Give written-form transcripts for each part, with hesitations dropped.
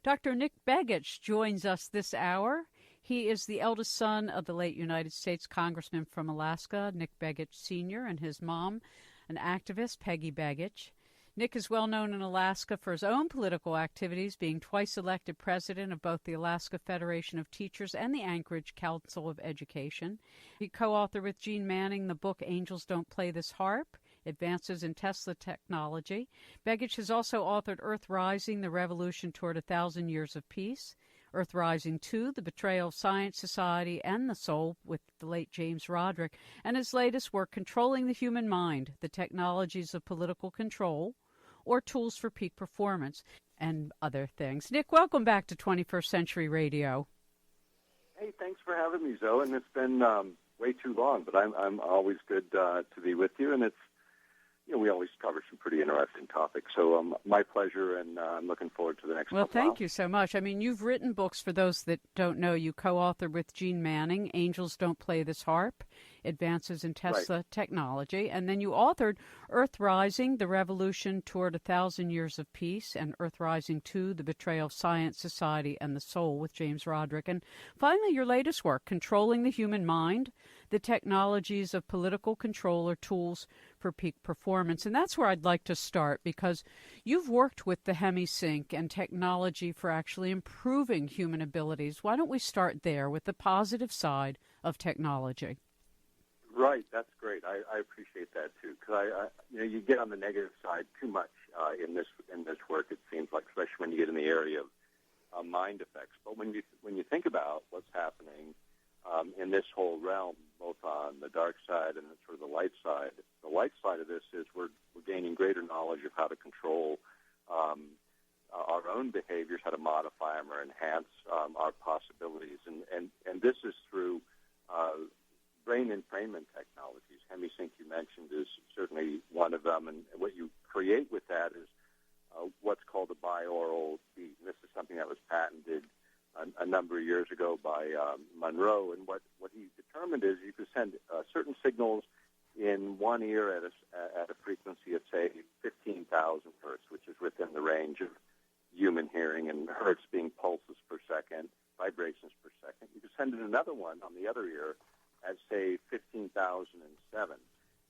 Dr. Nick Begich joins us this hour. He is the eldest son of the late United States Congressman from Alaska, Nick Begich Sr., and his mom, an activist, Peggy Begich. Nick is well known in Alaska for his own political activities, being twice elected president of both the Alaska Federation of Teachers and the Anchorage Council of Education. He co-authored with Gene Manning the book Angels Don't Play This Harp, Advances in Tesla Technology. Begich has also authored Earth Rising, The Revolution Toward 1,000 Years of Peace, Earth Rising 2, The Betrayal of Science, Society, and the Soul with the late James Roderick, and his latest work, Controlling the Human Mind, The Technologies of Political Control, or Tools for Peak Performance, and other things. Nick, welcome back to 21st Century Radio. Hey, thanks for having me, Zoe, and it's been way too long, but I'm always good to be with you, and it's, we always cover some pretty interesting topics. So my pleasure, and I'm looking forward to the next Well, thank hours. you so much. I mean, you've written books, for those that don't know. You co-authored with Gene Manning, Angels Don't Play This Harp, Advances in Tesla Technology. And then you authored Earth Rising, The Revolution Toward 1,000 Years of Peace, and Earth Rising 2, The Betrayal of Science, Society, and the Soul with James Roderick. And finally, your latest work, Controlling the Human Mind, The Technologies of Political Control, or Tools for Peak Performance. And that's where I'd like to start, because you've worked with the HemiSync and technology for actually improving human abilities. Why don't we start there with the positive side of technology? Right, that's great. I appreciate that too, because you get on the negative side too much in this work. It seems like, especially when you get in the area of mind effects. But when you think about what's happening in this whole realm, both on the dark side and sort of the light side of this is we're gaining greater knowledge of how to control our own behaviors, how to modify them or enhance our possibilities, and this is through brain entrainment technologies. HemiSync, you mentioned, is certainly one of them, and what you create with that is what's called a binaural beat. And this is something that was patented a number of years ago by Monroe, and what he determined is you could send certain signals in one ear at a frequency of, say, 15,000 hertz, which is within the range of human hearing, and hertz being pulses per second, vibrations per second. You could send in another one on the other ear at, say, 15,007.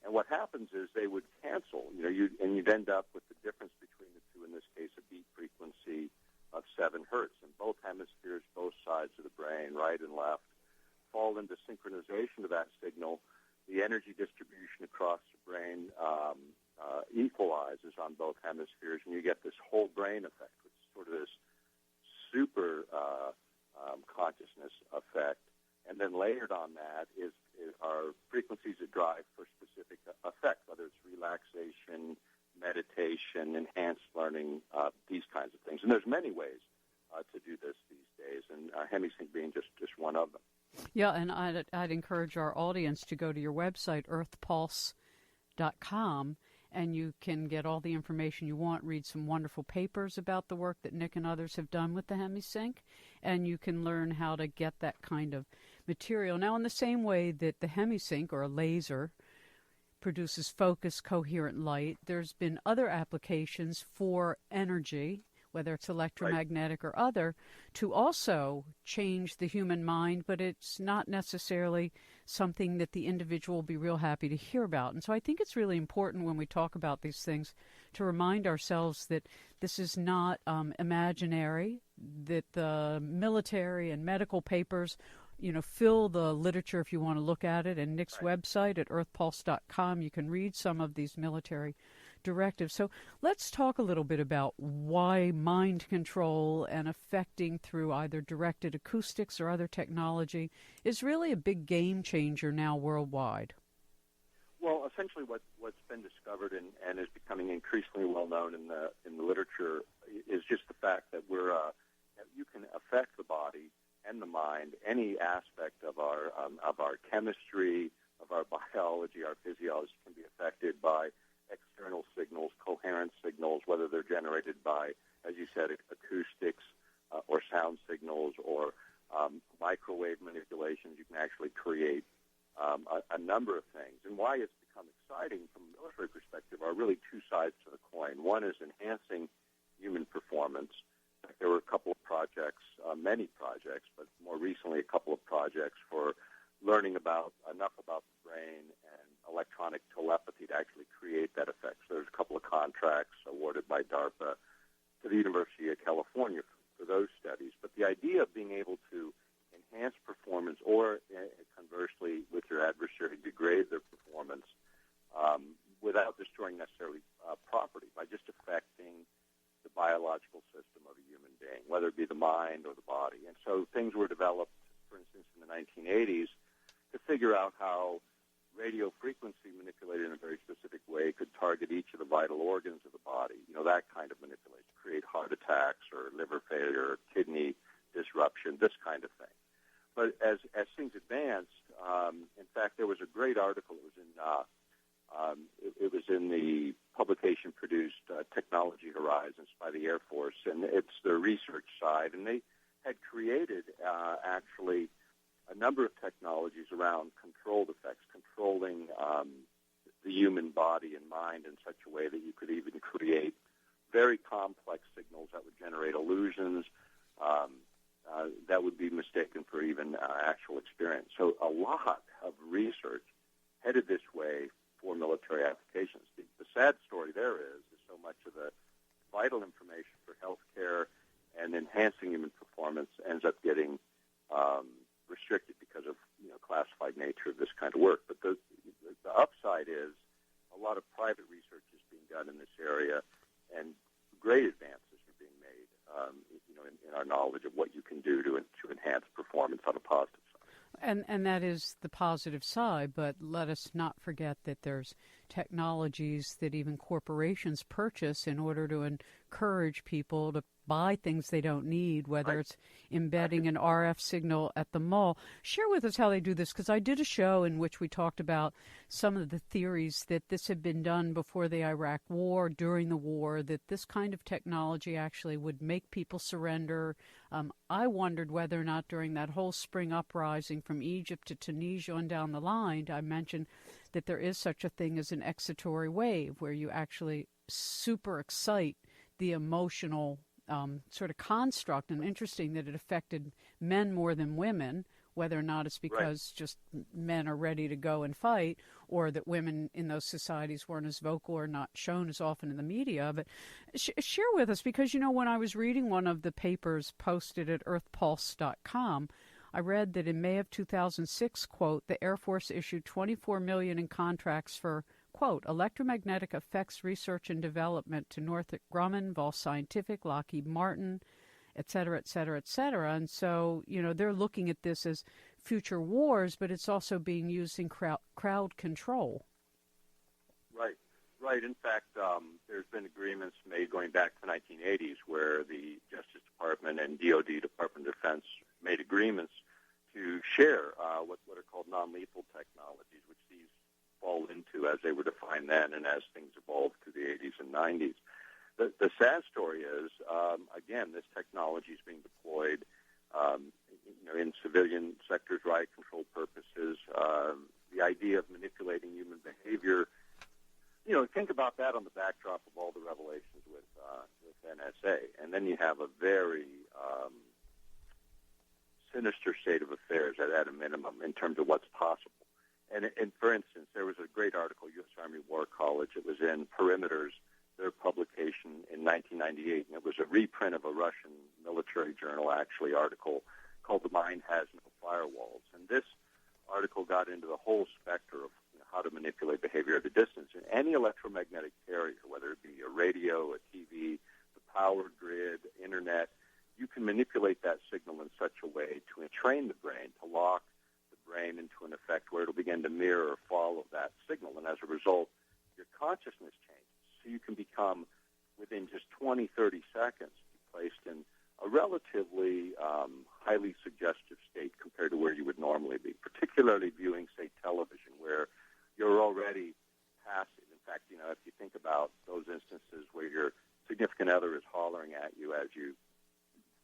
And what happens is they would cancel, you'd end up with the difference between the two, in this case, a beat frequency of 7 hertz. And both hemispheres, both sides of the brain, right and left, fall into synchronization of that signal. The energy distribution across the brain equalizes on both hemispheres, and you get this whole brain effect, which is sort of this super consciousness effect. And then layered on that is our frequencies that drive for specific effect, whether it's relaxation, meditation, enhanced learning, these kinds of things. And there's many ways to do this these days, and HemiSync being just one of them. Yeah, and I'd encourage our audience to go to your website, earthpulse.com, and you can get all the information you want, read some wonderful papers about the work that Nick and others have done with the HemiSync, and you can learn how to get that kind of material. Now, in the same way that the HemiSync, or a laser, produces focused, coherent light, there's been other applications for energy, whether it's electromagnetic or other, to also change the human mind, but it's not necessarily something that the individual will be real happy to hear about. And so I think it's really important when we talk about these things to remind ourselves that this is not imaginary, that the military and medical papers fill the literature if you want to look at it. And Nick's website at earthpulse.com, you can read some of these military directives. So let's talk a little bit about why mind control and affecting through either directed acoustics or other technology is really a big game changer now worldwide. Well, essentially what's been discovered and is becoming increasingly well known in the literature is just the fact that you can affect the body and the mind, any aspect of our chemistry, of our biology, our physiology can be affected by external signals, coherent signals, whether they're generated by, as you said, acoustics or sound signals or microwave manipulations. You can actually create a number of things. And why it's become exciting from a military perspective are really two sides to the coin. One is enhancing human performance. There were a couple of projects, many projects, but more recently a couple of projects for learning enough about the brain and electronic telepathy to actually create that effect. So there's a couple of contracts awarded by DARPA to the University of California for those studies. But the idea of being able to enhance performance or, conversely, with your adversary, degrade their performance without destroying necessarily property by just affecting the biological system of a human being, whether it be the mind or the body. And so things were developed, for instance, in the 1980s to figure out how radio frequency manipulated in a very specific way could target each of the vital organs of the body, that kind of manipulation, create heart attacks or liver failure, kidney disruption, this kind of thing. But as things advanced, in fact, there was a great article. It was in the publication produced Technology Horizons by the Air Force, and it's the research side. And they had created actually a number of technologies around controlled effects, controlling the human body and mind in such a way that you could even create very complex signals that would generate illusions that would be mistaken for even actual experience. So a lot of research headed this way for military applications. The sad story there is so much of the vital information for healthcare and enhancing human performance ends up getting restricted because of classified nature of this kind of work. But the upside is a lot of private research is being done in this area, and great advances are being made, in our knowledge of what you can do to enhance performance on a positive side. And that is the positive side, but let us not forget that there's technologies that even corporations purchase in order to encourage people to buy things they don't need, whether it's embedding an RF signal at the mall. Share with us how they do this, because I did a show in which we talked about some of the theories that this had been done before the Iraq War, during the war, that this kind of technology actually would make people surrender. I wondered whether or not during that whole spring uprising from Egypt to Tunisia and down the line, I mentioned that there is such a thing as an excitatory wave, where you actually super excite the emotional sort of construct. And interesting that it affected men more than women, whether or not it's because just men are ready to go and fight, or that women in those societies weren't as vocal or not shown as often in the media. But share with us, because, when I was reading one of the papers posted at earthpulse.com, I read that in May of 2006, quote, the Air Force issued $24 million in contracts for, quote, electromagnetic effects research and development to Northrop Grumman, Vol Scientific, Lockheed Martin, et cetera, et cetera, et cetera. And so, they're looking at this as future wars, but it's also being used in crowd control. Right. In fact, there's been agreements made going back to the 1980s where the Justice Department and DoD, Department of Defense, made agreements to share what are called non-lethal technologies, which these fall into as they were defined then and as things evolved through the 80s and 90s. The sad story is, again, this technology is being deployed in civilian sectors, riot control purposes. The idea of manipulating human behavior, think about that on the backdrop of all the revelations with NSA. And then you have a very sinister state of affairs at a minimum in terms of what's possible. And for instance, there was a great article, U.S. Army War College. It was in Perimeters, their publication in 1998, and it was a reprint of a Russian military journal, article called The Mind Has No Firewalls. And this article got into the whole spectrum of how to manipulate behavior at a distance. In any electromagnetic carrier, whether it be a radio, a TV, the power grid, internet, you can manipulate that signal in such a way to entrain the brain, to lock the brain into an effect where it'll begin to mirror or follow that signal. And as a result, your consciousness changes. So you can become, within just 20, 30 seconds, placed in a relatively highly suggestive state compared to where you would normally be, particularly viewing, say, television, where you're already passive. In fact, if you think about those instances where your significant other is hollering at you as you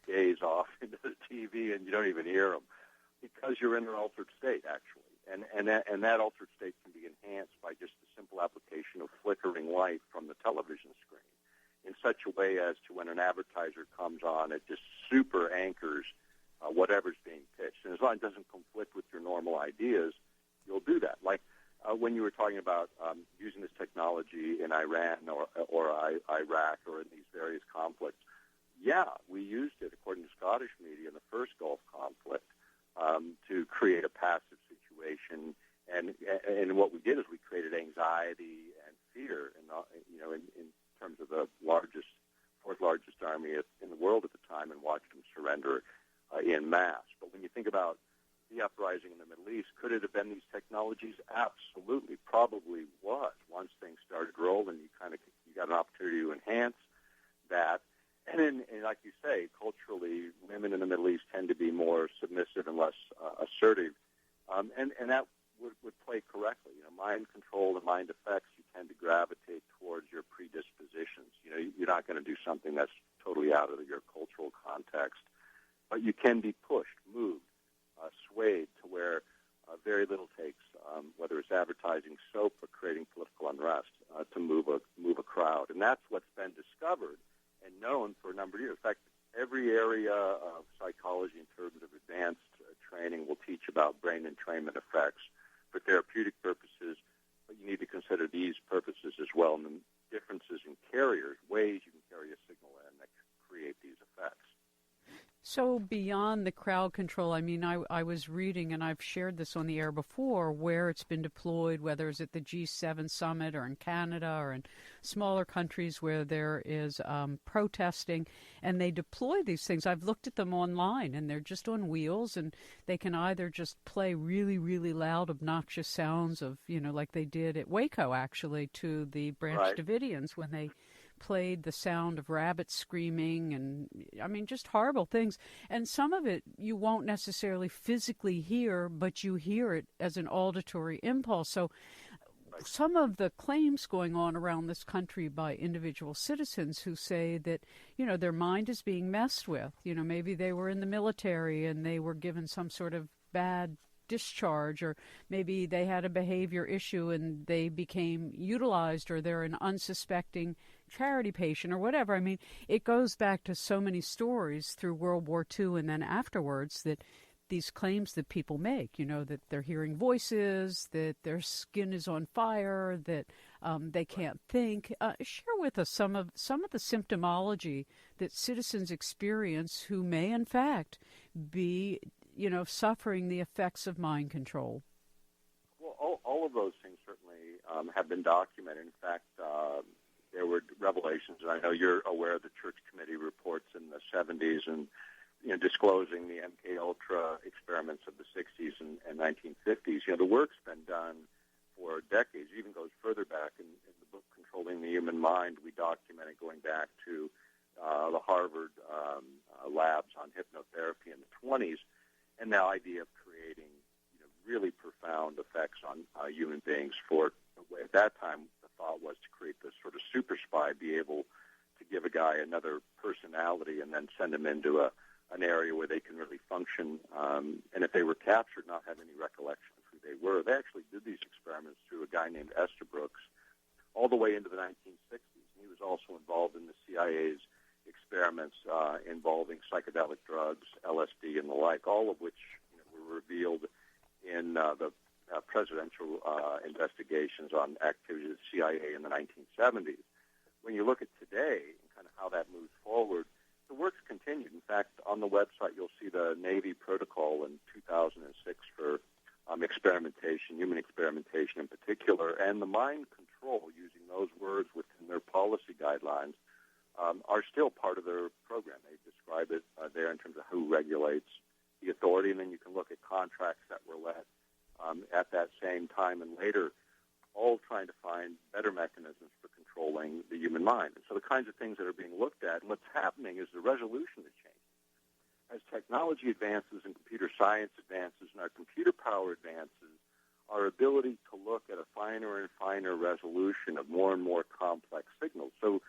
gaze off into the TV and you don't even hear them, because you're in an altered state, actually. And that altered state can be enhanced by just the simple application of flickering light from the television screen. in such a way as to when an advertiser comes on, it just super anchors whatever's being pitched. And as long as it doesn't conflict with your normal ideas, you'll do that. Like when you were talking about using this technology in Iran or Iraq or in these various conflicts, yeah, we used it, according to Scottish media, in the first Gulf conflict to create a passive situation. And what we did is we created anxiety and fear in terms of the fourth largest army in the world at the time, and watched them surrender en masse. But when you think about the uprising in the Middle East, could it have been these technologies? Absolutely, probably was. Once things started rolling, you got an opportunity to enhance that. And like you say, culturally, women in the Middle East tend to be more submissive and less assertive, and that would play correctly. Mind control and mind effects, you tend to gravitate towards your predispositions. You're not going to do something that's totally out of your cultural context, but you can be pushed, moved, swayed to where very little takes, whether it's advertising soap or creating political unrest, to move a crowd. And that's what's been discovered and known for a number of years. In fact, every area of psychology in terms of advanced training will teach about brain entrainment effects for therapeutic purposes, but you need to consider these purposes as well, and the differences in carriers, ways you can carry a signal in that create these effects. So beyond the crowd control, I was reading, and I've shared this on the air before, where it's been deployed, whether it's at the G7 summit or in Canada or in smaller countries where there is protesting, and they deploy these things. I've looked at them online, and they're just on wheels, and they can either just play really, really loud, obnoxious sounds of, like they did at Waco, actually, to the Branch Davidians when they played the sound of rabbits screaming, and just horrible things. And some of it you won't necessarily physically hear, but you hear it as an auditory impulse. So some of the claims going on around this country by individual citizens who say that, their mind is being messed with. Maybe they were in the military and they were given some sort of bad discharge, or maybe they had a behavior issue and they became utilized, or they're an unsuspecting charity patient or whatever. It goes back to so many stories through World War II and then afterwards, that these claims that people make, that they're hearing voices, that their skin is on fire, that they can't think. Share with us some of the symptomology that citizens experience who may in fact be suffering the effects of mind control. Well, all of those things certainly have been documented. In fact, there were revelations, and I know you're aware of the Church Committee reports in the 70s and disclosing the MK Ultra experiments of the 60s and 1950s. The work's been done for decades. It even goes further back. In the book Controlling the Human Mind, we document it going back to the Harvard labs on hypnotherapy in the 20s, and the idea of creating really profound effects on human beings. For at that time, the thought was to create this sort of super spy, be able to give a guy another personality and then send him into an area where they can really function, and if they were captured, not have any recollection of who they were. They actually did these experiments through a guy named Estabrooks all the way into the 1960s. And he was also involved in the CIA's experiments involving psychedelic drugs, LSD, and the like, all of which were revealed in the presidential investigations on activities of the CIA in the 1970s. When you look at today and kind of how that moves forward, the work's continued. In fact, on the website, you'll see the Navy protocol in 2006 for experimentation, human experimentation in particular, and the mind control, using those words within their policy guidelines, are still part of their program. They describe it there in terms of who regulates the authority, and then you can look at contracts that were let at that same time and later, all trying to find better mechanisms for controlling the human mind. And so the kinds of things that are being looked at, and what's happening is the resolution is changing. As technology advances and computer science advances and our computer power advances, our ability to look at a finer and finer resolution of more and more complex signals. So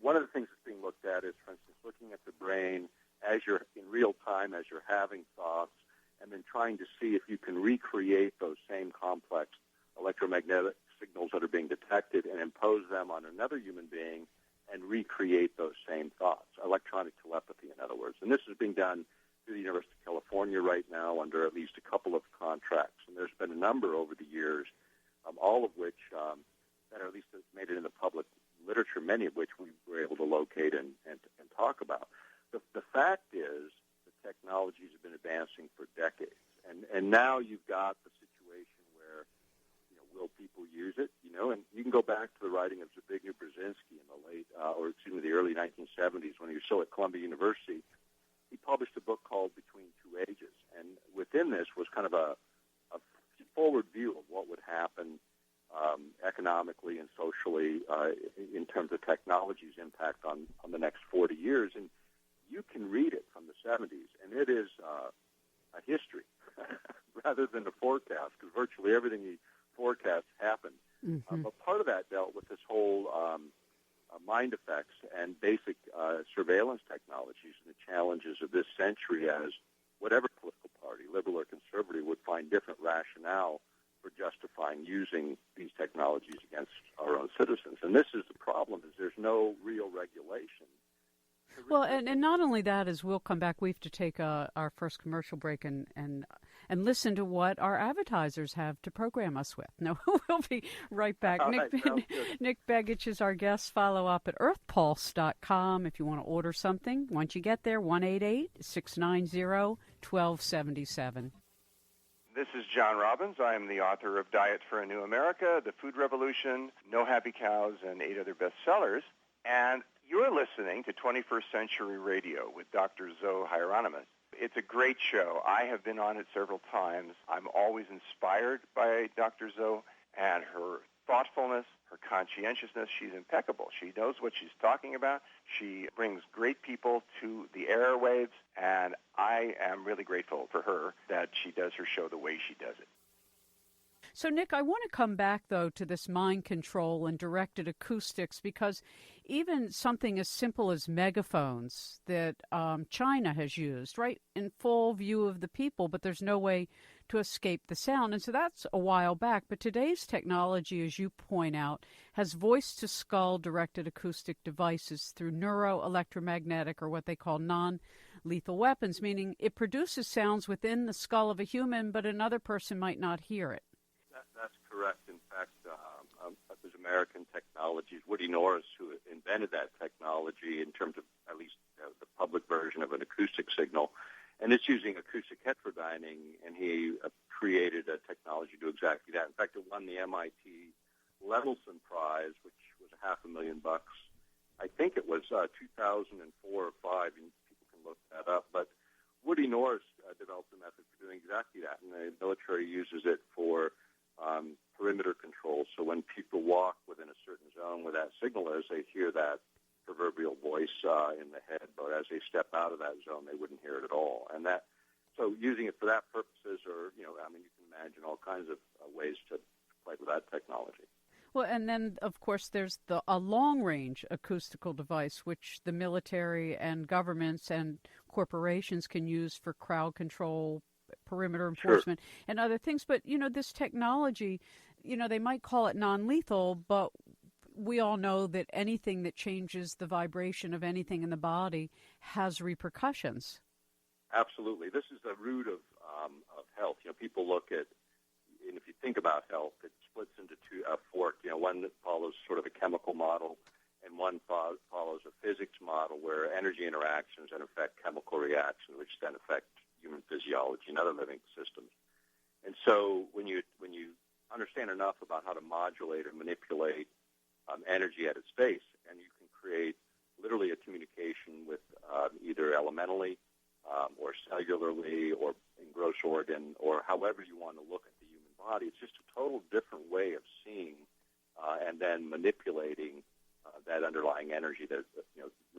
one of the things that's being looked at is, for instance, looking at the brain as you're in real time, as you're having thoughts, and then trying to see if you can recreate those same complex electromagnetic signals that are being detected and impose them on another human being and recreate those same thoughts, electronic telepathy, in other words. And this is being done through the University of California right now under at least a couple of contracts. And there's been a number over the years, all of which that are at least made it in the public literature, many of which we were able to locate and talk about. The fact is the technologies have been advancing for decades. And now you've got the situation where, will people use it? And you can go back to the writing of Begich Brzezinski in the early 1970s when he was still at Columbia University. He published a book called Between Two Ages. And within this was kind of a forward view of what would happen economically and socially in terms of technology's impact on the next 40 years. And you can read it from the 70s, and it is a history rather than a forecast, because virtually everything he forecasts happened. Mm-hmm. But part of that dealt with this whole mind effects and basic surveillance technologies and the challenges of this century, as whatever political party, liberal or conservative, would find different rationale for justifying using these technologies against our own citizens. And this is the problem, is there's no real regulation. Well, and not only that, as we'll come back, we have to take our first commercial break and listen to what our advertisers have to program us with. No, we'll be right back. Nick Begich is our guest. Follow up at earthpulse.com if you want to order something. Once you get there, 1-888-690-1277. This is John Robbins. I am the author of Diet for a New America, The Food Revolution, No Happy Cows, and 8 other bestsellers. And you're listening to 21st Century Radio with Dr. Zoe Hieronimus. It's a great show. I have been on it several times. I'm always inspired by Dr. Zoe and her thoughtfulness, her conscientiousness. She's impeccable. She knows what she's talking about. She brings great people to the airwaves, and I am really grateful for her that she does her show the way she does it. So, Nick, I want to come back, though, to this mind control and directed acoustics, because even something as simple as megaphones that China has used, right, in full view of the people, but there's no way to escape the sound. And so that's a while back. But today's technology, as you point out, has voice-to-skull directed acoustic devices through electromagnetic, or what they call non-lethal weapons, meaning it produces sounds within the skull of a human, but another person might not hear it. That's correct. In fact, there's American Technologies. Woody Norris, who invented that technology in terms of at least the public version of an acoustic signal, and it's using acoustic heterodyning, and he created a technology to do exactly that. In fact, it won the MIT Levelson Prize, which was $500,000. I think it was 2004 or 5, and people can look that up. But Woody Norris developed a method for doing exactly that, and the military uses it for perimeter control. So when people walk within a certain zone where that signal is, they hear that proverbial voice in the head, but as they step out of that zone, they wouldn't hear it at all. And so using it for that purposes, or, you can imagine all kinds of ways to play with that technology. Well, and then, of course, there's a long-range acoustical device, which the military and governments and corporations can use for crowd control, perimeter enforcement, sure, and other things. But, this technology, they might call it non-lethal, but we all know that anything that changes the vibration of anything in the body has repercussions. Absolutely. This is the root of health. People look at, and if you think about health, it splits into a fork. One that follows sort of a chemical model, and one follows a physics model where energy interactions then affect chemical reactions, which then affect human physiology and other living systems. And so when you understand enough about how to modulate or manipulate energy at its base, and you can create literally a communication with either elementally or cellularly or in gross organ, or however you want to look at the human body, it's just a total different way of seeing and then manipulating that underlying energy that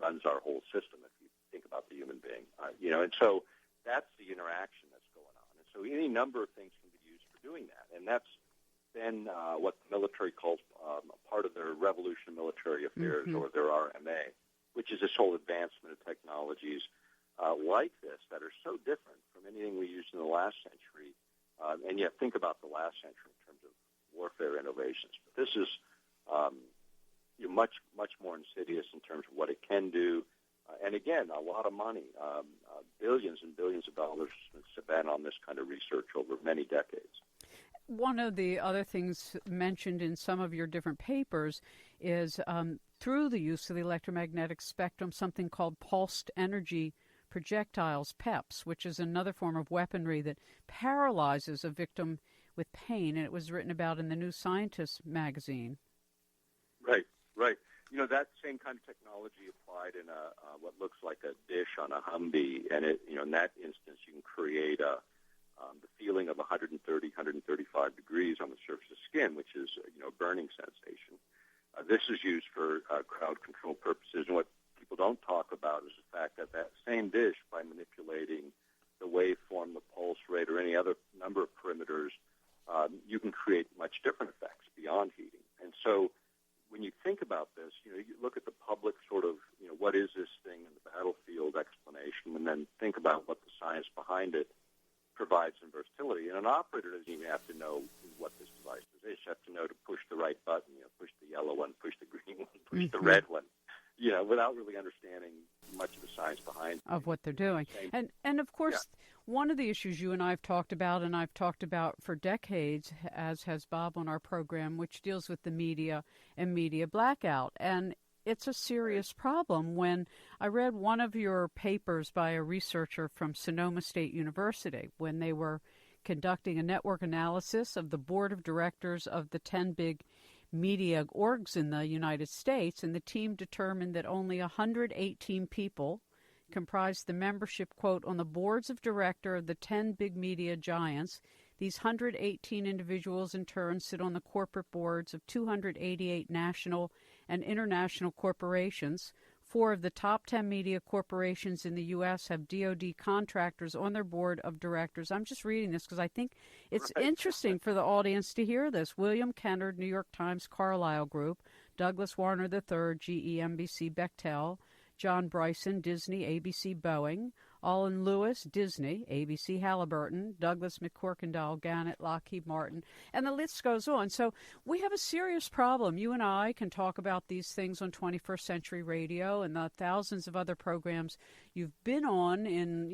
runs our whole system, if you think about the human being. And so that's the interaction that's going on. And so any number of things can be used for doing that. And that's then what the military calls part of their Revolution Military Affairs, mm-hmm, or their RMA, which is this whole advancement of technologies like this that are so different from anything we used in the last century. And yet think about the last century in terms of warfare innovations. But this is much more insidious in terms of what it can do. And again, a lot of money, billions and billions of dollars spent on this kind of research over many decades. One of the other things mentioned in some of your different papers is through the use of the electromagnetic spectrum, something called pulsed energy projectiles, PEPs, which is another form of weaponry that paralyzes a victim with pain, and it was written about in the New Scientist magazine. Right. That same kind of technology applied in what looks like a dish on a Humvee, and in that instance, you can create the feeling of 130, 135 degrees on the surface of skin, which is a burning sensation. This is used for crowd control purposes, and what people don't talk about is the fact that that same dish, by manipulating the waveform, the pulse rate, or any other number of parameters, you can create much different effects beyond heating. And so when you think about this, you look at the public sort of, what is this thing in the battlefield explanation, and then think about what the science behind it provides some versatility. And an operator doesn't even have to know what this device is. They just have to know to push the right button, push the yellow one, push the green one, push the red one, without really understanding much of the science behind of what they're doing. And of course, one of the issues you and I have talked about, and I've talked about for decades, as has Bob on our program, which deals with the media and media blackout. And it's a serious problem. When I read one of your papers by a researcher from Sonoma State University, when they were conducting a network analysis of the board of directors of the 10 big media orgs in the United States, and the team determined that only 118 people comprised the membership, quote, on the boards of director of the 10 big media giants. These 118 individuals in turn sit on the corporate boards of 288 national and international corporations. 4 of the top 10 media corporations in the U.S. have DoD contractors on their board of directors. I'm just reading this because I think it's interesting for the audience to hear this. William Kennard, New York Times, Carlyle Group; Douglas Warner III, GE, NBC, Bechtel; John Bryson, Disney, ABC, Boeing; Olin Lewis, Disney, ABC, Halliburton; Douglas McCorkindale, Gannett, Lockheed Martin, and the list goes on. So we have a serious problem. You and I can talk about these things on 21st Century Radio and the thousands of other programs you've been on in,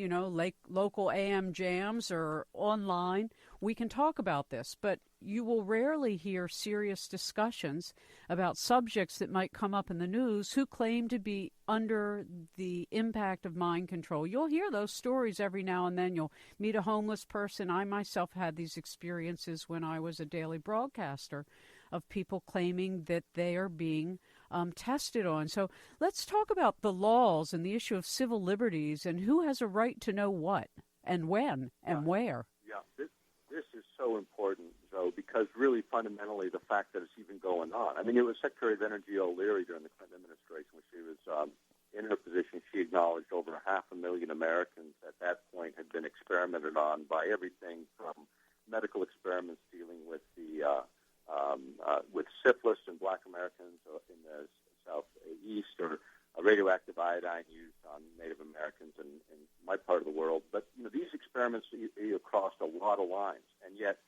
local AM jams or online. We can talk about this, but you will rarely hear serious discussions about subjects that might come up in the news who claim to be under the impact of mind control. You'll hear those stories every now and then. You'll meet a homeless person. I myself had these experiences when I was a daily broadcaster of people claiming that they are being tested on. So let's talk about the laws and the issue of civil liberties and who has a right to know what and when and where. Yeah, this is so important, though, because really fundamentally the fact that it's even going on. I mean, it was Secretary of Energy O'Leary during the Clinton administration when she was in her position. She acknowledged over 500,000 Americans at that point had been experimented on by everything from medical experiments dealing with with syphilis in Black Americans in the Southeast, or radioactive iodine used on Native Americans in my part of the world. But these experiments crossed a lot of lines, and yet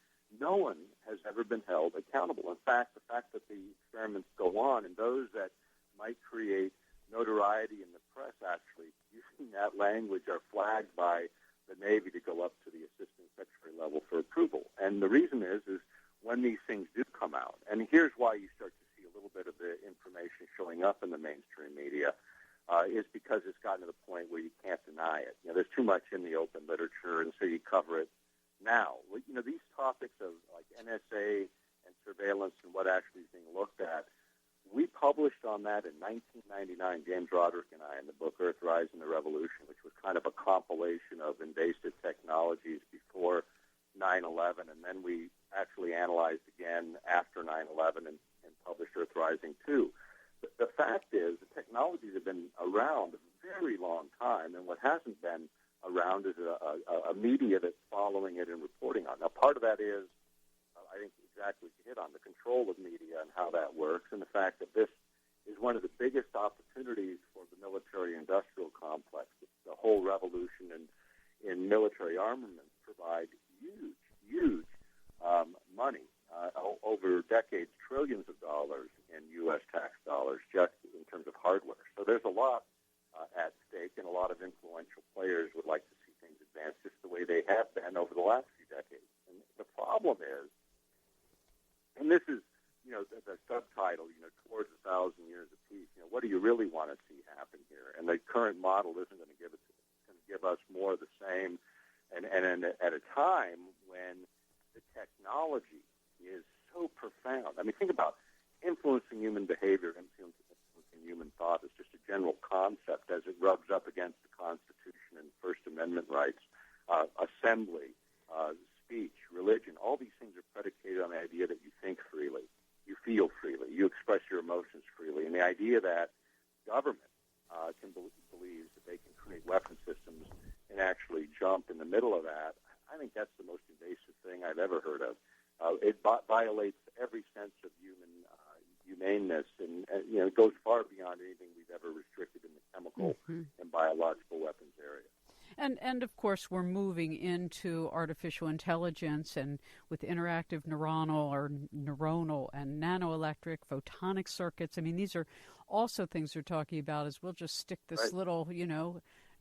no one has ever been held accountable. In fact, the fact that the experiments go on, and those that might create notoriety in the press actually using that language are flagged by the Navy to go up to the assistant secretary level for approval. And the reason is when these things do come out, and here's why you start to see a little bit of the information showing up in the mainstream media, is because it's gotten to the point where you can't deny it. There's too much in the open literature, and so you cover it now. These topics of like NSA and surveillance and what actually is being looked at, we published on that in 1999, James Roderick and I, in the book Earthrise and the Revolution, which was kind of a compilation of invasive technologies before 9/11, and then we actually analyzed again after 9/11 and published Earthrising 2. The fact is the technologies have been around a very long time, and what hasn't been around is a media that's following it and reporting on it. Now, part of that is, I think, exactly what you hit on, the control of media and how that works, and the fact that this is one of the biggest opportunities for the military-industrial complex. The whole revolution in military armaments provide huge money over decades, trillions of dollars in U.S. tax dollars just in terms of hardware. So there's a lot at stake, and a lot of influential players would like to see things advance just the way they have been over the last few decades. And the problem is, and this is, the subtitle, towards 1,000 years of peace, what do you really want to see happen here? And the current model isn't going to give us more of the same, and at a time when the technology is so profound. I mean, think about influencing human behavior, influencing human thought is just a general concept as it rubs up against the Constitution and First Amendment rights, assembly, speech, religion. All these things are predicated on the idea that you think freely, you feel freely, you express your emotions freely, and the idea that government believes that they can create weapon systems and actually jump in the middle of that, I think that's the most invasive thing I've ever heard of. It violates every sense of humaneness, and it goes far beyond anything we've ever restricted in the chemical and biological weapons area. And of course, we're moving into artificial intelligence, and with interactive neuronal and nanoelectric photonic circuits. I mean, these are also things we're talking about. Is we'll just stick this little,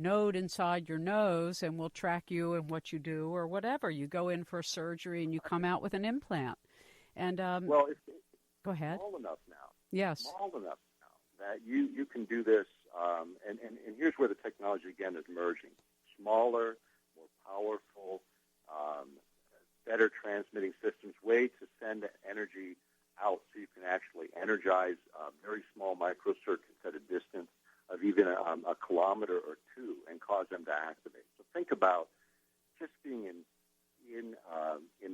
node inside your nose, and we'll track you and what you do or whatever. You go in for a surgery, and you come out with an implant. And go ahead. Small enough now. Yes. Small enough now that you can do this. And here's where the technology again is merging. Smaller, more powerful, better transmitting systems, way to send energy out so you can actually energize very small microcircuits at a distance of even a kilometer or two and cause them to activate. So think about just being in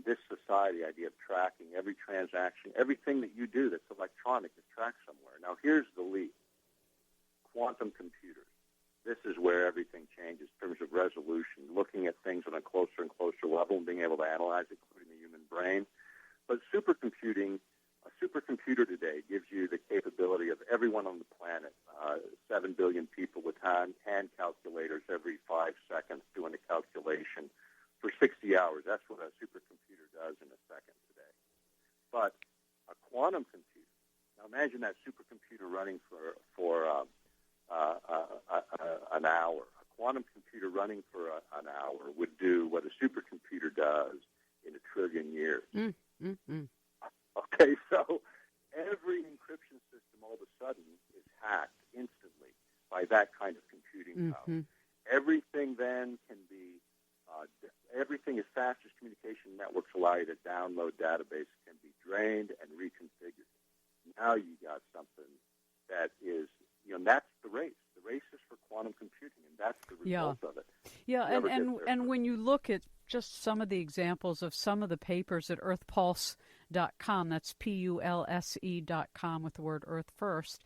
this society, idea of tracking every transaction, everything that you do that's electronic is tracked somewhere. Now here's the leap. Quantum computers. This is where everything changes in terms of resolution, looking at things on a closer and closer level and being able to analyze it, including the human brain. But supercomputing, a supercomputer today gives you the capability of everyone on the planet, 7 billion people with hand calculators every 5 seconds doing a calculation for 60 hours. That's what a supercomputer does in a second today. But a quantum computer, now imagine that supercomputer running for an hour. A quantum computer running for an hour would do what a supercomputer does in 1 trillion years. Okay, so every encryption system all of a sudden is hacked instantly by that kind of computing power. Everything then can be, everything as fast as communication networks allow you to download databases can be drained and reconfigured. Now you got something that is, that's the race. The race is for quantum computing, and that's the result of it. Yeah, and when you look at just some of the examples of some of the papers at earthpulse.com, that's PULSE.com with the word Earth first,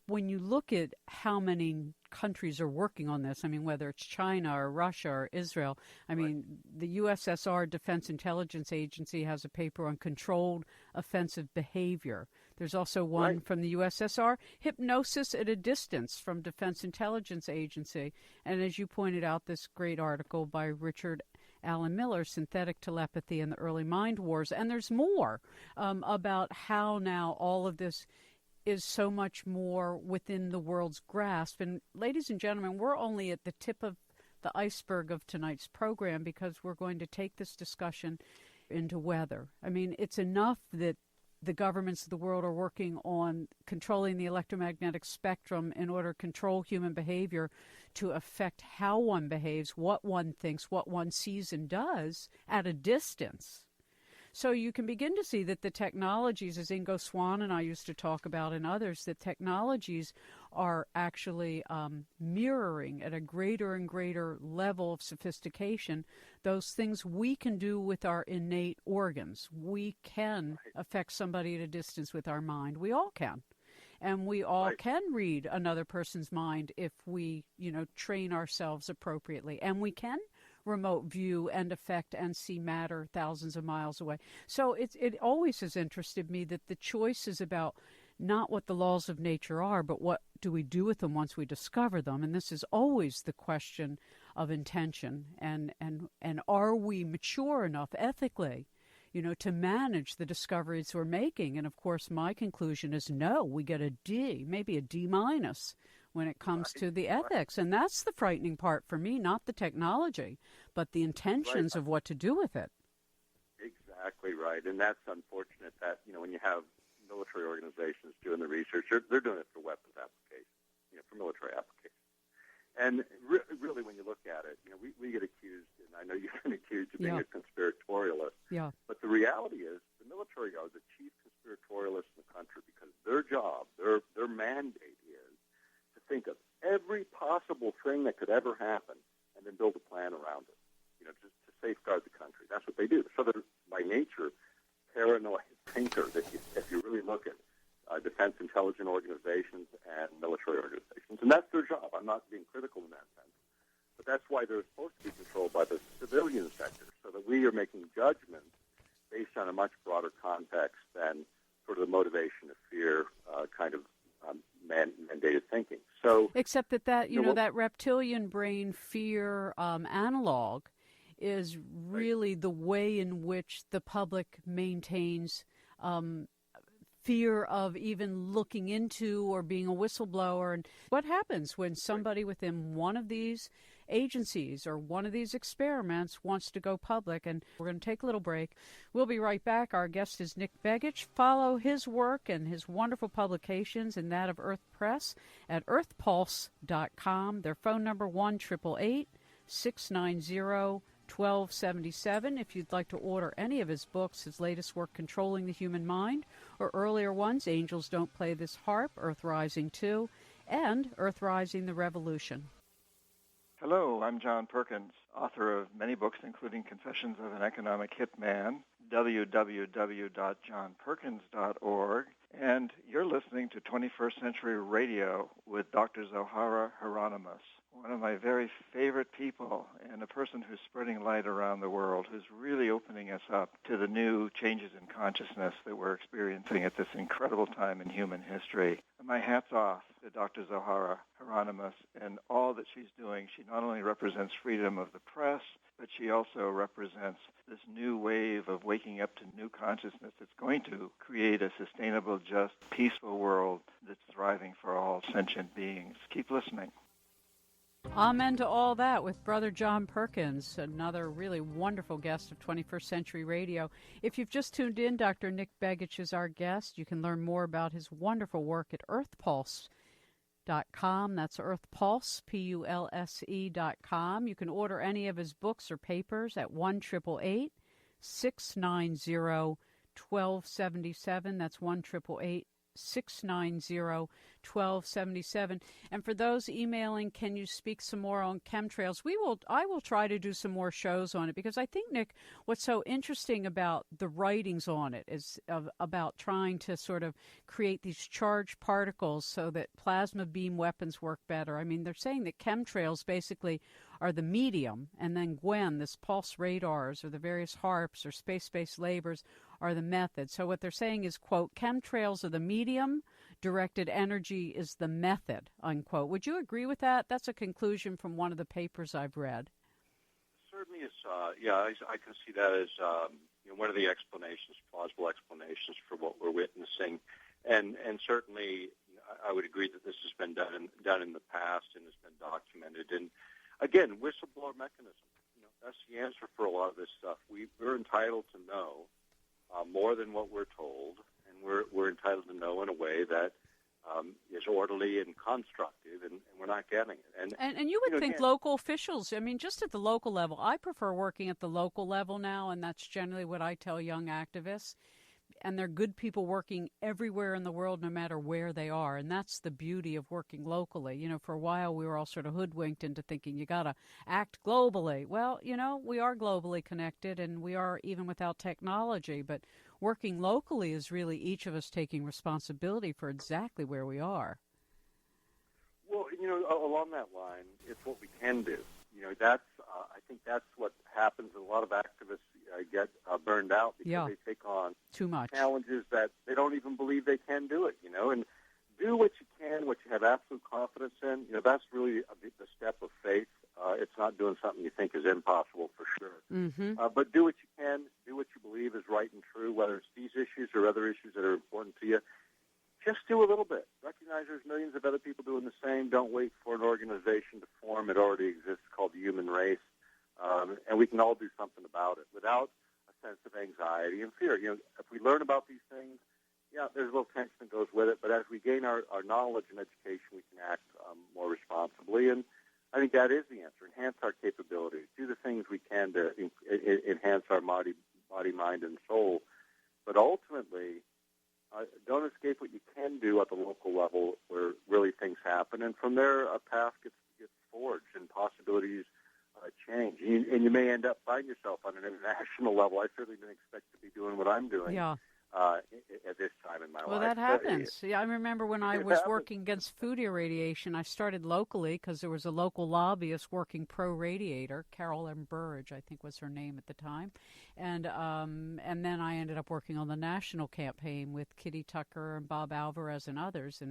when you look at how many countries are working on this, I mean, whether it's China or Russia or Israel, I mean, the USSR Defense Intelligence Agency has a paper on controlled offensive behavior. There's also one from the USSR, hypnosis at a distance from Defense Intelligence Agency. And as you pointed out, this great article by Richard Alan Miller, Synthetic Telepathy and the Early Mind Wars. And there's more about how now all of this is so much more within the world's grasp. And ladies and gentlemen, we're only at the tip of the iceberg of tonight's program because we're going to take this discussion into weather. I mean, it's enough that the governments of the world are working on controlling the electromagnetic spectrum in order to control human behavior to affect how one behaves, what one thinks, what one sees and does at a distance. So you can begin to see that the technologies, as Ingo Swann and I used to talk about and others, that technologies are actually mirroring at a greater and greater level of sophistication those things we can do with our innate organs. We can affect somebody at a distance with our mind. We all can. And we all can read another person's mind if we, train ourselves appropriately. And we can remote view and affect and see matter thousands of miles away. So it always has interested me that the choice is about not what the laws of nature are, but what do we do with them once we discover them. And this is always the question of intention. And are we mature enough ethically, to manage the discoveries we're making. And, of course, my conclusion is no, we get a D, maybe a D- when it comes to the ethics. And that's the frightening part for me, not the technology, but the intentions of what to do with it. Exactly right. And that's unfortunate that, when you have military organizations doing the research, they're doing it for weapons applications, for military applications. And really, when you look at it, we get accused, and I know you've been accused of being a conspiratorialist. Yeah. But the reality is the military are the chief conspiratorialists in the country because their job, their mandate is to think of every possible thing that could ever happen and then build a plan around it, just to safeguard the country. That's what they do. So they're, by nature, paranoid thinkers if you really look at defense intelligence organizations and military organizations. And that's their job. I'm not being critical in that sense. But that's why they're supposed to be controlled by the civilian sector, so that we are making judgments based on a much broader context than sort of the motivation of fear kind of mandated thinking. So, except that that reptilian brain fear analog is really the way in which the public maintains fear of even looking into or being a whistleblower. And what happens when somebody within one of these agencies or one of these experiments wants to go public? And we're going to take a little break. We'll be right back. Our guest is Nick Begich. Follow his work and his wonderful publications and that of Earth Press at earthpulse.com. Their phone number 1-888-690-1277. If you'd like to order any of his books, his latest work, Controlling the Human Mind, or earlier ones, Angels Don't Play This Harp, Earth Rising 2, and Earth Rising the Revolution. Hello, I'm John Perkins, author of many books, including Confessions of an Economic Hitman, www.johnperkins.org, and you're listening to 21st Century Radio with Dr. Zohara Hieronimus, one of my very favorite people and a person who's spreading light around the world, who's really opening us up to the new changes in consciousness that we're experiencing at this incredible time in human history. And my hat's off to Dr. Zohara Hieronimus and all that she's doing. She not only represents freedom of the press, but she also represents this new wave of waking up to new consciousness that's going to create a sustainable, just, peaceful world that's thriving for all sentient beings. Keep listening. Amen to all that with Brother John Perkins, another really wonderful guest of 21st Century Radio. If you've just tuned in, Dr. Nick Begich is our guest. You can learn more about his wonderful work at earthpulse.com. That's earthpulse, Pulse.com. You can order any of his books or papers at 1-888-690-1277. That's 1-888-690-1277. And for those emailing, can you speak some more on chemtrails? I will try to do some more shows on it, because I think, Nick, what's so interesting about the writings on it is about trying to sort of create these charged particles so that plasma beam weapons work better. I mean, they're saying that chemtrails basically are the medium, and then GWEN, this pulse radars, or the various HARPs or space-based labors are the method. So what they're saying is, quote, chemtrails are the medium, directed energy is the method, unquote. Would you agree with that? That's a conclusion from one of the papers I've read. Certainly is, I can see that as one of the explanations, plausible explanations for what we're witnessing. And certainly I would agree that this has been done in the past and has been documented. And again, whistleblower mechanism, that's the answer for a lot of this stuff. We're entitled to know more than what we're told, and we're entitled to know in a way that is orderly and constructive, and we're not getting it. And you would think local officials, I mean, just at the local level, I prefer working at the local level now, and that's generally what I tell young activists. And they're good people working everywhere in the world, no matter where they are. And that's the beauty of working locally. For a while we were all sort of hoodwinked into thinking you got to act globally. Well, we are globally connected, and we are even without technology. But working locally is really each of us taking responsibility for exactly where we are. Well, along that line, it's what we can do. I think that's what happens. A lot of activists get burned out because they take on too much challenges that they don't even believe they can do it, and do what you can, what you have absolute confidence in. That's really the step of faith. It's not doing something you think is impossible, for sure. Mm-hmm. But do what you can, do what you believe is right and true, whether it's these issues or other issues that are important to you. Just do a little bit. Recognize there's millions of other people doing the same. Don't wait for an organization to form. It already exists, called the human race. And we can all do something about it without a sense of anxiety and fear. If we learn about these things, yeah, there's a little tension that goes with it. But as we gain our knowledge and education, we can act more responsibly. And I think that is the answer. Enhance our capabilities. Do the things we can to enhance our body, mind, and soul. But ultimately, don't escape what you can do at the local level where really things happen. And from there, a path gets forged and possibilities change. And you may end up finding yourself on an international level. I certainly didn't expect to be doing what I'm doing. Yeah. At this time in my life. Well, that happens. Yeah, I remember when I was working against food irradiation, I started locally because there was a local lobbyist working pro-radiator. Carol M. Burridge, I think was her name at the time. And then I ended up working on the national campaign with Kitty Tucker and Bob Alvarez and others.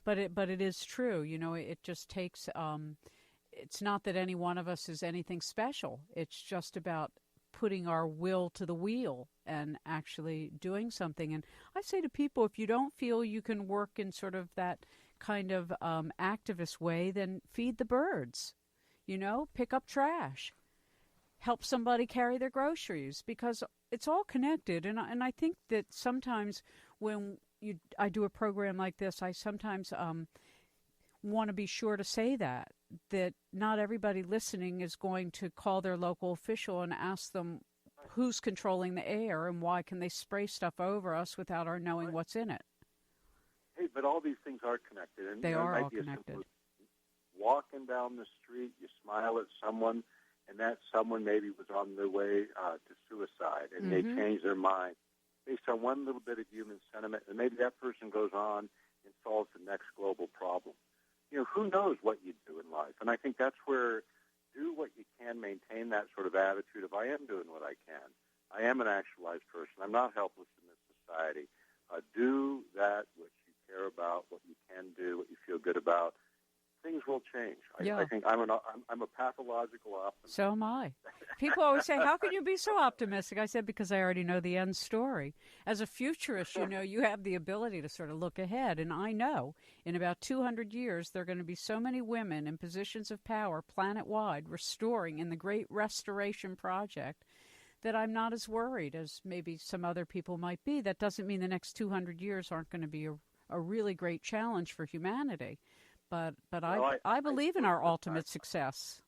But it is true. It just takes, it's not that any one of us is anything special. It's just about putting our will to the wheel and actually doing something. And I say to people, if you don't feel you can work in sort of that kind of activist way, then feed the birds, pick up trash, help somebody carry their groceries, because it's all connected. And I think that sometimes when I do a program like this, I sometimes want to be sure to say that not everybody listening is going to call their local official and ask them who's controlling the air and why can they spray stuff over us without our knowing what's in it. Hey, but all these things are connected. And they are might all be connected. Walking down the street, you smile at someone, and that someone maybe was on their way to suicide, and they change their mind based on one little bit of human sentiment, and maybe that person goes on and solves the next global problem. Who knows what you do in life? And I think that's where do what you can, maintain that sort of attitude of I am doing what I can. I am an actualized person. I'm not helpless in this society. Do that which you care about, what you can do, what you feel good about. Things will change. I think I'm a pathological optimist. So am I. People always say, how can you be so optimistic? I said, because I already know the end story. As a futurist, you have the ability to sort of look ahead. And I know in about 200 years, there are going to be so many women in positions of power planet-wide restoring in the Great Restoration Project that I'm not as worried as maybe some other people might be. That doesn't mean the next 200 years aren't going to be a really great challenge for humanity. But I believe in our ultimate success.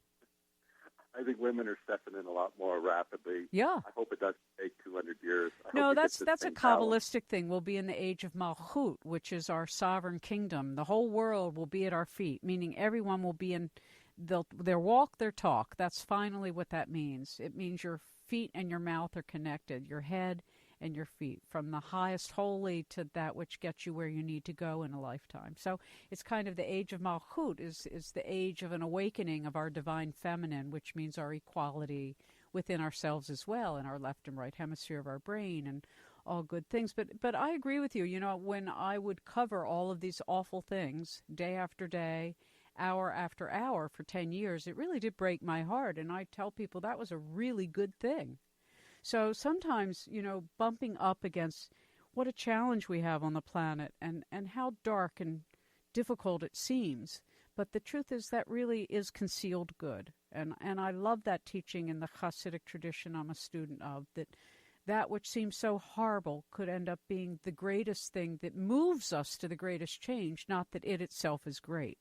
I think women are stepping in a lot more rapidly. Yeah. I hope it doesn't take 200 years. No, that's a Kabbalistic thing. We'll be in the age of Malchut, which is our sovereign kingdom. The whole world will be at our feet, meaning everyone will be in their walk, their talk. That's finally what that means. It means your feet and your mouth are connected, your head and your feet, from the highest holy to that which gets you where you need to go in a lifetime. So it's kind of the age of Malchut is the age of an awakening of our divine feminine, which means our equality within ourselves as well, in our left and right hemisphere of our brain and all good things. But I agree with you. When I would cover all of these awful things day after day, hour after hour for 10 years, it really did break my heart. And I tell people that was a really good thing. So sometimes, bumping up against what a challenge we have on the planet and how dark and difficult it seems. But the truth is that really is concealed good. And I love that teaching in the Hasidic tradition I'm a student of, that which seems so horrible could end up being the greatest thing that moves us to the greatest change, not that it itself is great.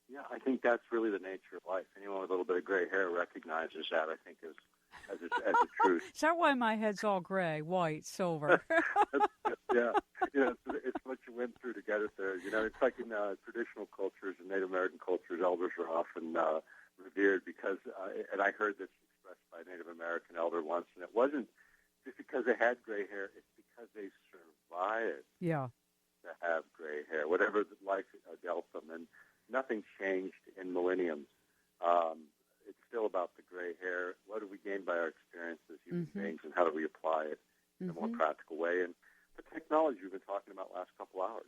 Yeah, I think that's really the nature of life. Anyone with a little bit of gray hair recognizes that, I think, as a truth. Is that why my head's all gray, white, silver? Yeah. It's what you went through to get it there. It's like in traditional cultures and Native American cultures, elders are often revered because, and I heard this expressed by a Native American elder once, and it wasn't just because they had gray hair, it's because they survived to have gray hair, whatever life dealt them. And nothing's changed in millenniums. It's still about the gray hair. What do we gain by our experience as human beings, and how do we apply it in a more practical way? And the technology we've been talking about last couple hours,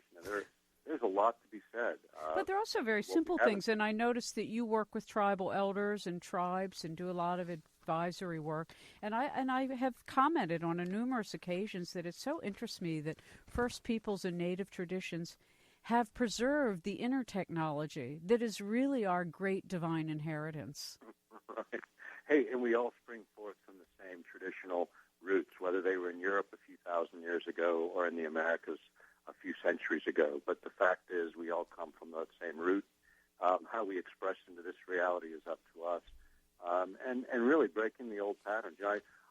there's a lot to be said. But they're also very simple things, and I noticed that you work with tribal elders and tribes and do a lot of advisory work. And I have commented on numerous occasions that it so interests me that First Peoples and Native traditions have preserved the inner technology that is really our great divine inheritance. Right. Hey, and we all spring forth from the same traditional roots, whether they were in Europe a few thousand years ago or in the Americas a few centuries ago. But the fact is we all come from that same root. How we express into this reality is up to us. And really breaking the old patterns.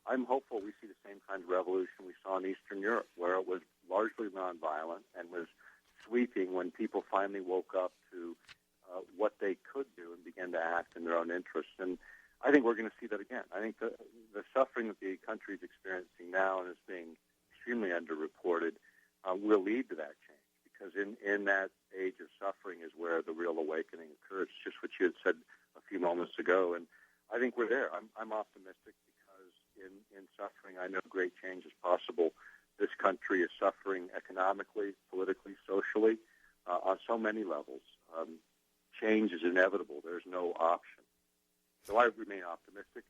I'm hopeful we see the same kind of revolution we saw in Eastern Europe, where it was largely nonviolent and was sweeping when people finally woke up to what they could do and began to act in their own interests. And I think we're going to see that again. I think the suffering that the country is experiencing now and is being extremely underreported will lead to that change, because in that age of suffering is where the real awakening occurs, just what you had said a few moments ago. And I think we're there. I'm optimistic because in suffering I know great change is possible. This country is suffering economically, politically, socially, on so many levels. Change is inevitable. There's no option. So I remain optimistic,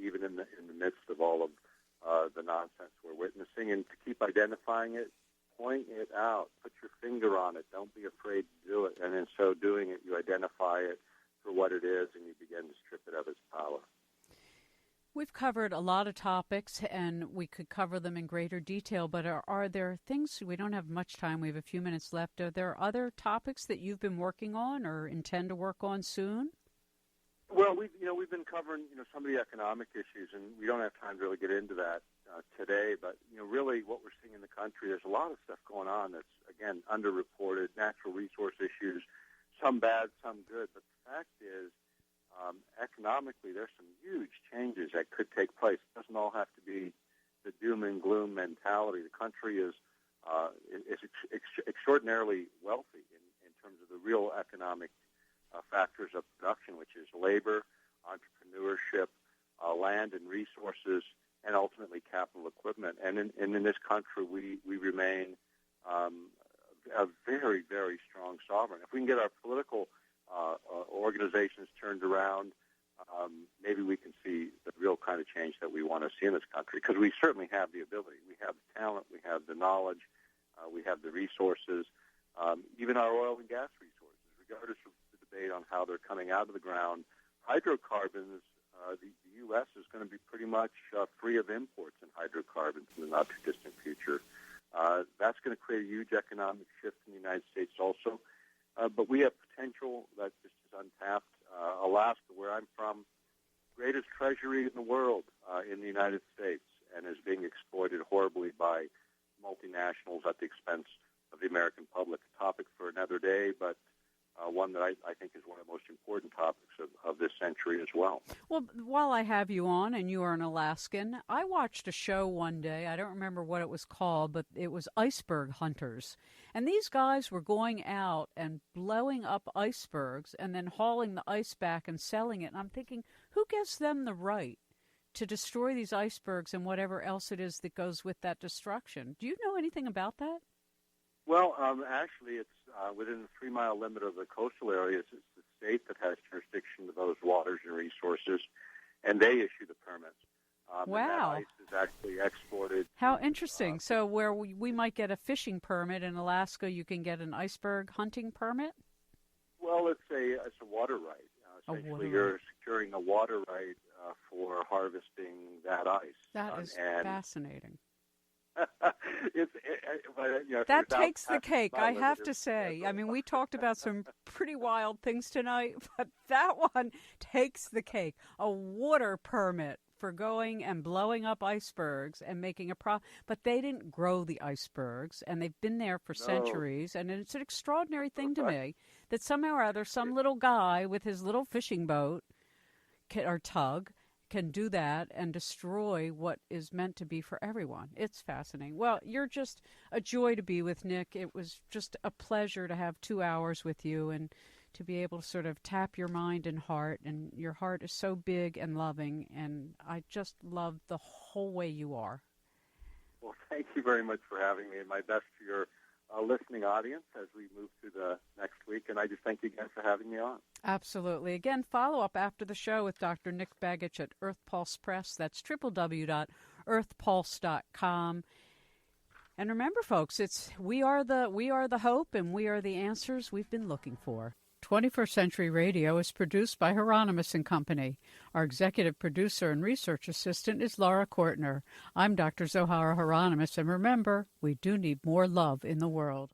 even in the midst of all of the nonsense we're witnessing, and to keep identifying it, point it out, put your finger on it. Don't be afraid to do it. And in so doing it, you identify it for what it is, and you begin to strip it of its power. We've covered a lot of topics, and we could cover them in greater detail, but are there things, we don't have much time, we have a few minutes left, are there other topics that you've been working on or intend to work on soon? Well, we've been covering some of the economic issues, and we don't have time to really get into that today. But really, what we're seeing in the country, there's a lot of stuff going on that's again underreported. Natural resource issues, some bad, some good. But the fact is, economically, there's some huge changes that could take place. It doesn't all have to be the doom and gloom mentality. The country is extraordinarily wealthy in terms of the real economic factors of production, which is labor, entrepreneurship, land and resources, and ultimately capital equipment. And in this country, we remain a very, very strong sovereign. If we can get our political organizations turned around, maybe we can see the real kind of change that we want to see in this country, because we certainly have the ability. We have the talent, we have the knowledge, we have the resources, even our oil and gas resources, regardless of on how they're coming out of the ground. Hydrocarbons, the U.S. is going to be pretty much free of imports in hydrocarbons in the not-too-distant future. That's going to create a huge economic shift in the United States also. But we have potential that just is untapped. Alaska, where I'm from, greatest treasury in the world in the United States, and is being exploited horribly by multinationals at the expense of the American public. A topic for another day, but one that I think is one of the most important topics of this century as well. Well, while I have you on, and you are an Alaskan, I watched a show one day. I don't remember what it was called, but it was Iceberg Hunters. And these guys were going out and blowing up icebergs and then hauling the ice back and selling it. And I'm thinking, who gives them the right to destroy these icebergs and whatever else it is that goes with that destruction? Do you know anything about that? Well, actually, it's within the 3-mile limit of the coastal areas. It's the state that has jurisdiction of those waters and resources, and they issue the permits. Wow. And that ice is actually exported. How interesting. So where we might get a fishing permit in Alaska, you can get an iceberg hunting permit? Well, it's a water right. Essentially, you're securing a water right for harvesting that ice. That is fascinating. That takes the cake, I have to say. I mean, we talked about some pretty wild things tonight, but that one takes the cake. A water permit for going and blowing up icebergs and making a but they didn't grow the icebergs, and they've been there for centuries, and it's an extraordinary thing to me that somehow or other some little guy with his little fishing boat or tug can do that and destroy what is meant to be for everyone. It's fascinating. Well, you're just a joy to be with, Nick. It was just a pleasure to have 2 hours with you and to be able to sort of tap your mind and heart. And your heart is so big and loving, and I just love the whole way you are. Well, thank you very much for having me, and my best to your listening audience as we move through the next week. And I just thank you again for having me on. Absolutely. Again, follow up after the show with Dr. Nick Begich at Earth Pulse Press. That's www.earthpulse.com. And remember, folks, we are the hope and we are the answers we've been looking for. 21st Century Radio is produced by Hieronimus and Company. Our executive producer and research assistant is Laura Kortner. I'm Dr. Zohara Hieronimus, and remember, we do need more love in the world.